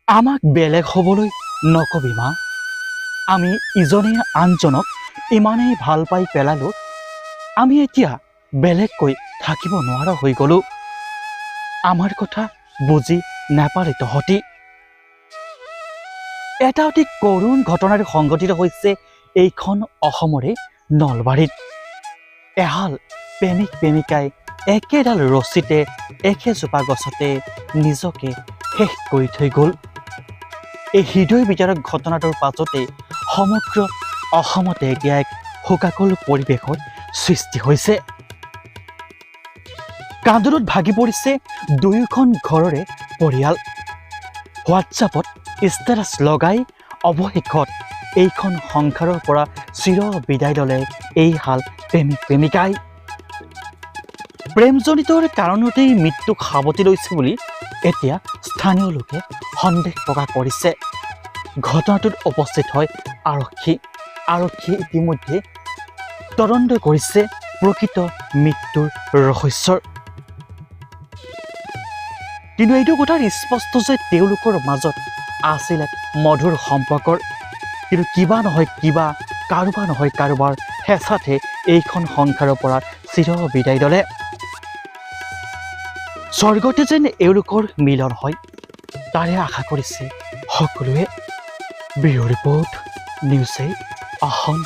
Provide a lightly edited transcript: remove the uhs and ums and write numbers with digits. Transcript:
আমাক বেলেগ হ'বলৈ নকবি মা। আমি ইজনে আনজনক ইমানেই ভাল পাই পেলালো, আমি এতিয়া বেলেগকৈ থাকিব নোৱাৰা হৈ গ'লো। আমাৰ কথা বুজি নাপালে তহঁতি। এটা অতি কৰুণ ঘটনাৰ সংঘটিত হৈছে এইখন অসমৰে নলবাৰীত। এহাল প্ৰেমিক প্ৰেমিকাই একেডাল ৰছীতে একেজোপা গছতে নিজকে শেষ কৰি থৈ গ'ল। এই হৃদয় বিদাৰক ঘটনাটোৰ পাছতে সমগ্ৰ অসমতে এতিয়া এক শোকাকুল পৰিৱেশৰ সৃষ্টি হৈছে। কান্দোনত ভাগি পৰিছে দুয়োখন ঘৰৰে পৰিয়াল। হোৱাটছআপত ষ্টেটাছ লগাই অৱশেষত এইখন সংসাৰৰ পৰা চিৰ বিদায় ল'লে এইহাল প্ৰেমিক প্ৰেমিকাই। প্ৰেমজনিতৰ কাৰণতেই মৃত্যুক সাৱটি লৈছে বুলি এতিয়া স্থানীয় লোকে সন্দেহ প্ৰকাশ কৰিছে। ঘটনাটোত উপস্থিত হয় আৰক্ষীয়ে ইতিমধ্যে তদন্ত কৰিছে প্ৰকৃত মৃত্যুৰ ৰহস্যৰ। কিন্তু এইটো কথা স্পষ্ট যে তেওঁলোকৰ মাজত আছিল এক মধুৰ সম্পৰ্কৰ। কিন্তু কিবা নহয় কিবা, কাৰোবাৰ নহয় কাৰোবাৰ হেঁচাতে এইখন সংসাৰৰ পৰা চিৰ বিদায় ল'লে। স্বৰ্গতে যেন এওঁলোকৰ মিলন হয়, তাৰে আশা কৰিছে সকলোৱে। Bureau report, news 8 Assam.